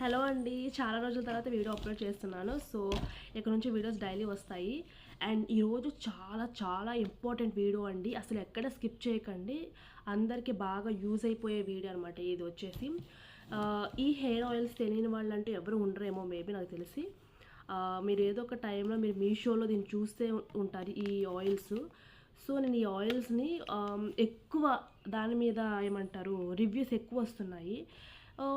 Hello అండి, చాలా రోజుల తర్వాత వీడియో అప్లోడ్ చేస్తున్నాను. సో ఇక్కడ నుంచి వీడియోస్ డైలీ వస్తాయి. అండ్ ఈరోజు చాలా చాలా ఇంపార్టెంట్ వీడియో అండి. అసలు ఎక్కడ స్కిప్ చేయకండి, అందరికీ బాగా యూజ్ అయిపోయే వీడియో అనమాట ఇది వచ్చేసి. ఈ హెయిర్ ఆయిల్స్ తెలియని వాళ్ళు అంటే ఎవరు ఉండరేమో మేబీ నాకు తెలిసి. మీరు ఏదో ఒక టైంలో మీరు మీషోలో దీన్ని చూస్తే ఉంటారు ఈ ఆయిల్స్. సో నేను ఈ ఆయిల్స్ని ఎక్కువ దాని మీద ఏమంటారు రివ్యూస్ ఎక్కువ వస్తున్నాయి.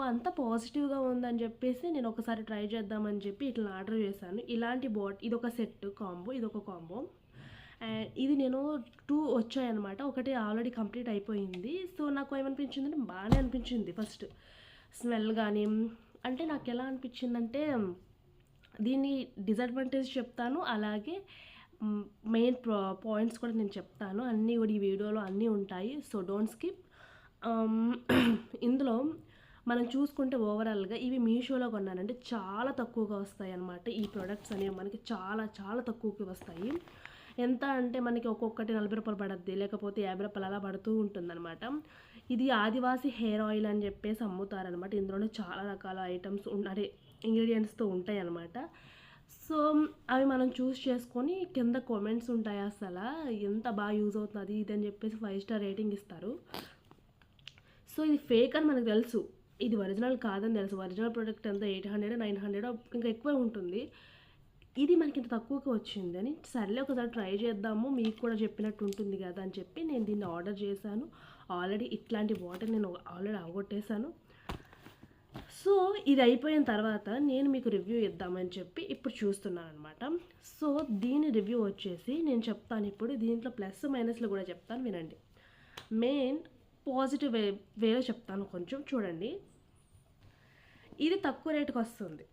అంతా పాజిటివ్గా ఉందని చెప్పేసి నేను ఒకసారి ట్రై చేద్దామని చెప్పి ఇట్లా ఆర్డర్ చేశాను. ఇలాంటి ఇదొక సెట్ కాంబో, ఇదొక కాంబో. అండ్ ఇది నేను 2 వచ్చాయన్నమాట. ఒకటి ఆల్రెడీ కంప్లీట్ అయిపోయింది. సో నాకు ఏమనిపించిందంటే బాగానే అనిపించింది. ఫస్ట్ స్మెల్ కానీ అంటే నాకు ఎలా అనిపించిందంటే దీని డిసడ్వాంటేజ్ చెప్తాను, అలాగే మెయిన్ పాయింట్స్ కూడా నేను చెప్తాను. అన్నీ కూడా ఈ వీడియోలో అన్నీ ఉంటాయి. So don't skip. ఇందులో మనం చూసుకుంటే ఓవరాల్గా ఇవి మీషోలో కొన్నానంటే చాలా తక్కువగా వస్తాయి అన్నమాట. ఈ ప్రొడక్ట్స్ అనేవి మనకి చాలా చాలా తక్కువకి వస్తాయి. ఎంత అంటే మనకి ఒక్కొక్కటి 40 రూపాయలు పడుద్ది, లేకపోతే 50 రూపాయలు అలా పడుతూ ఉంటుందన్నమాట. ఇది ఆదివాసి హెయిర్ ఆయిల్ అని చెప్పేసి అమ్ముతారనమాట. ఇందులోనే చాలా రకాల ఐటమ్స్ అదే ఇంగ్రీడియంట్స్తో ఉంటాయి అన్నమాట. సో అవి మనం చూస్ చేసుకొని కింద కామెంట్స్ ఉంటాయి, అసలు ఎంత బాగా యూజ్ అవుతుంది ఇది అని చెప్పేసి 5 స్టార్ రేటింగ్ ఇస్తారు. సో ఇది ఫేక్ అని మనకు తెలుసు, ఇది ఒరిజినల్ కాదని తెలుసు. ఒరిజినల్ ప్రోడక్ట్ అంతా 800 900 ఇంకా ఎక్కువే ఉంటుంది. ఇది మనకి ఇంత తక్కువకి వచ్చింది అని సర్లే ఒకసారి ట్రై చేద్దాము, మీకు కూడా చెప్పినట్టు ఉంటుంది కదా అని చెప్పి నేను దీన్ని ఆర్డర్ చేశాను. ఆల్రెడీ ఇట్లాంటి వాటర్ నేను ఆల్రెడీ అవగొట్టేశాను. సో ఇది అయిపోయిన తర్వాత నేను మీకు రివ్యూ ఇద్దామని చెప్పి ఇప్పుడు చూస్తున్నాను అనమాట. సో దీని రివ్యూ వచ్చేసి నేను చెప్తాను ఇప్పుడు. దీంట్లో ప్లస్ మైనస్లు కూడా చెప్తాను, వినండి. మెయిన్ పాజిటివ్ వేలో చెప్తాను, కొంచెం చూడండి. ఇది తక్కువ రేటుకి వస్తుంది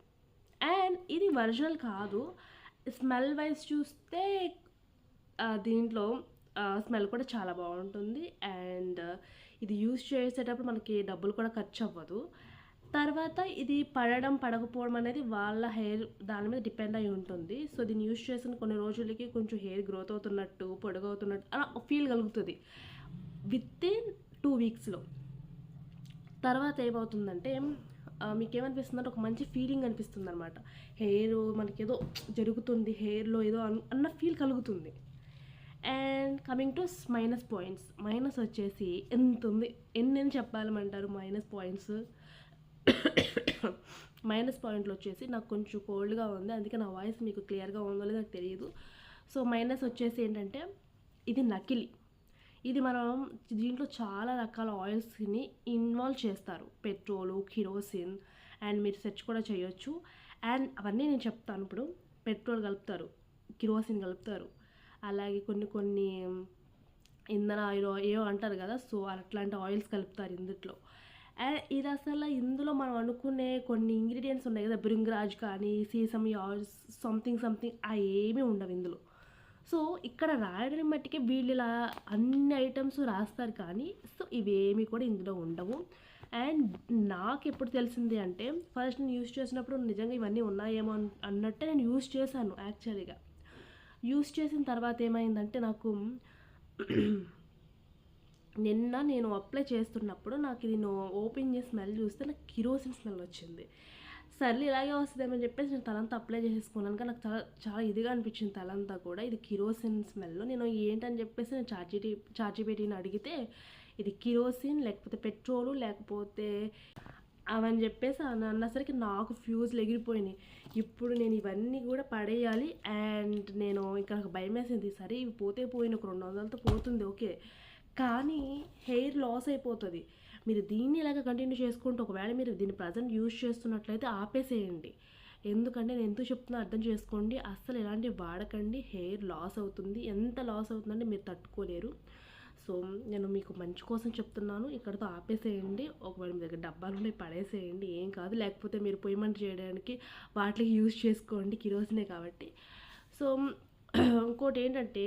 అండ్ ఇది ఒరిజినల్ కాదు. స్మెల్ వైజ్ చూస్తే దీంట్లో స్మెల్ కూడా చాలా బాగుంటుంది. అండ్ ఇది యూజ్ చేసేటప్పుడు మనకి డబ్బులు కూడా ఖర్చు అవ్వదు. తర్వాత ఇది పడడం పడకపోవడం అనేది వాళ్ళ హెయిర్ దాని మీద డిపెండ్ అయి ఉంటుంది. సో దీన్ని యూజ్ చేసిన కొన్ని రోజులకి కొంచెం హెయిర్ గ్రోత్ అవుతున్నట్టు, పొడుగవుతున్నట్టు అలా ఫీల్ కలుగుతుంది విత్ ఇన్ 2 వీక్స్లో. తర్వాత ఏమవుతుందంటే మీకు ఏమనిపిస్తుంది అంటే ఒక మంచి ఫీలింగ్ అనిపిస్తుంది అనమాట. హెయిర్ మనకి ఏదో జరుగుతుంది, హెయిర్లో ఏదో అన్న ఫీల్ కలుగుతుంది. And coming to minus points. Minus వచ్చేసి ఎంత ఉంది, ఎన్ని చెప్పాలమంటారు మైనస్ పాయింట్స్. మైనస్ పాయింట్లు వచ్చేసి నాకు కొంచెం కోల్డ్గా ఉంది, అందుకే నా వాయిస్ మీకు క్లియర్గా ఉందో లేదో నాకు తెలియదు. సో మైనస్ వచ్చేసి ఏంటంటే ఇది నకిలీ. ఇది మనం దీంట్లో చాలా రకాల ఆయిల్స్ని ఇన్వాల్వ్ చేస్తారు, పెట్రోలు, కిరోసిన్, అండ్ మీరు సెర్చ్ కూడా చేయొచ్చు. అండ్ అవన్నీ నేను చెప్తాను ఇప్పుడు. పెట్రోల్ కలుపుతారు, కిరోసిన్ కలుపుతారు, అలాగే కొన్ని ఇంధన ఏవో అంటారు కదా, సో అట్లాంటి ఆయిల్స్ కలుపుతారు ఇందులో. అండ్ ఇది అసలు ఇందులో మనం అనుకునే కొన్ని ఇంగ్రీడియంట్స్ ఉన్నాయి కదా, భృంగరాజ్ కానీ సీసమ్ ఆయిల్స్ సంథింగ్ ఏమీ ఉండవు ఇందులో. సో ఇక్కడ రాయడం మట్టికి వీళ్ళు ఇలా అన్ని ఐటమ్స్ రాస్తారు, కానీ సో ఇవేమీ కూడా ఇందులో ఉండవు. అండ్ నాకు ఎప్పుడు తెలిసింది అంటే ఫస్ట్ నేను యూజ్ చేసినప్పుడు నిజంగా ఇవన్నీ ఉన్నాయేమో అన్నట్టే నేను యూజ్ చేశాను. యాక్చువల్గా యూజ్ చేసిన తర్వాత ఏమైందంటే నాకు నిన్న నేను అప్లై చేస్తున్నప్పుడు నాకు ఇది ఓపెన్ చేసి స్మెల్ చూస్తే నాకు కిరోసిన్ స్మెల్ వచ్చింది. సర్లే ఇలాగే వస్తుందేమని చెప్పేసి నేను తలంతా అప్లై చేసుకున్నాను. కానీ నాకు చాలా చాలా ఇదిగా అనిపించింది తలంతా కూడా. ఇది కిరోసిన్ స్మెల్. నేను ఏంటని చెప్పేసి నేను చార్జీపీటీని అడిగితే ఇది కిరోసిన్ లేకపోతే పెట్రోలు లేకపోతే అవని చెప్పేసి అన్నసరికి నాకు ఫ్యూజ్లు ఎగిరిపోయినాయి. ఇప్పుడు నేను ఇవన్నీ కూడా పడేయాలి. అండ్ నేను ఇంకా నాకు భయం వేసింది, సరే ఇవి పోతే పోయిన ఒక 200తో పోతుంది ఓకే, కానీ హెయిర్ లాస్ అయిపోతుంది. మీరు దీన్ని ఇలాగ కంటిన్యూ చేసుకుంటూ ఒకవేళ మీరు దీన్ని ప్రజెంట్ యూజ్ చేస్తున్నట్లయితే ఆపేసేయండి. ఎందుకంటే నేను ఎందుకు చెప్తున్నా అర్థం చేసుకోండి. అస్సలు ఇలాంటివి వాడకండి, హెయిర్ లాస్ అవుతుంది. ఎంత లాస్ అవుతుందంటే మీరు తట్టుకోలేరు. సో నేను మీకు మంచి కోసం చెప్తున్నాను, ఇక్కడతో ఆపేసేయండి. ఒకవేళ మీ దగ్గర డబ్బాలు ఉండి పడేసేయండి, ఏం కాదు. లేకపోతే మీరు పొయ్యిమంట చేయడానికి వాటికి యూజ్ చేసుకోండి, కిరోసినే కాబట్టి. సో ఇంకోటి ఏంటంటే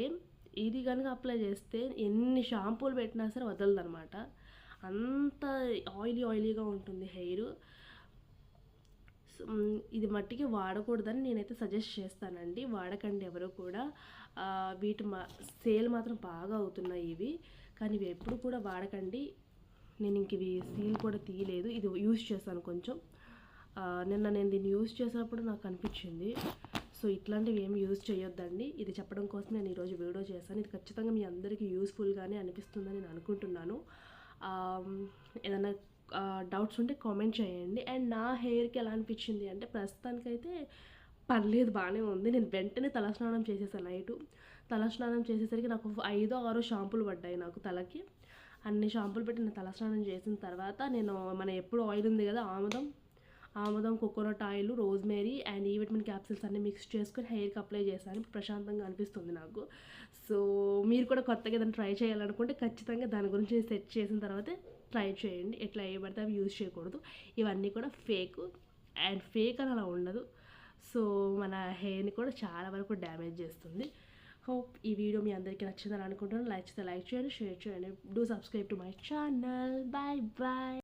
ఇది కనుక అప్లై చేస్తే ఎన్ని షాంపూలు పెట్టినా సరే వదలదు అనమాట. అంత ఆయిలీగా ఉంటుంది హెయిర్. ఇది మట్టికి వాడకూడదని నేనైతే సజెస్ట్ చేస్తానండి. వాడకండి ఎవరు కూడా. వీటి సేల్ మాత్రం బాగా అవుతున్నాయి ఇవి, కానీ ఇవి ఎప్పుడు కూడా వాడకండి. నేను ఇంక ఇవి సీల్ కూడా తీయలేదు, ఇది యూజ్ చేస్తాను కొంచెం. నిన్న నేను దీన్ని యూజ్ చేసినప్పుడు నాకు అనిపించింది. సో ఇట్లాంటివి ఏమి యూజ్ చేయొద్దండి. ఇది చెప్పడం కోసం నేను ఈరోజు వీడియో చేశాను. ఇది ఖచ్చితంగా మీ అందరికీ యూస్ఫుల్గానే అనిపిస్తుందని నేను అనుకుంటున్నాను. ఏదైనా డౌట్స్ ఉంటే కామెంట్ చేయండి. అండ్ నా హెయిర్కి ఎలా అనిపించింది అంటే ప్రస్తుతానికైతే పర్లేదు, బాగానే ఉంది. నేను వెంటనే తలస్నానం చేసేసాను. నైటు తలస్నానం చేసేసరికి నాకు 5-6 షాంపూలు పడ్డాయి నాకు తలకి. అన్ని షాంపూలు పెట్టి నేను తలస్నానం చేసిన తర్వాత నేను మన ఎప్పుడు ఆయిల్ ఉంది కదా, ఆముదం, కోకోనట్ ఆయిల్, రోజ్మేరీ అండ్ ఈ విటమిన్ క్యాప్సిల్స్ అన్నీ మిక్స్ చేసుకొని హెయిర్కి అప్లై చేశాను. ప్రశాంతంగా అనిపిస్తుంది నాకు. సో మీరు కూడా కొత్తగా ఏదైనా ట్రై చేయాలనుకుంటే ఖచ్చితంగా దాని గురించి సెట్ చేసిన తర్వాతే ట్రై చేయండి. ఎట్లా ఏబడితే అవి యూజ్ చేయకూడదు. ఇవన్నీ కూడా ఫేక్, అండ్ ఫేక్ అని అలా ఉండదు. సో మన హెయిర్ని కూడా చాలా వరకు డ్యామేజ్ చేస్తుంది. హోప్ ఈ వీడియో మీ అందరికీ నచ్చిందని అనుకుంటున్నాను. లైక్ చేయండి, షేర్ చేయండి. Do subscribe to my channel. Bye bye.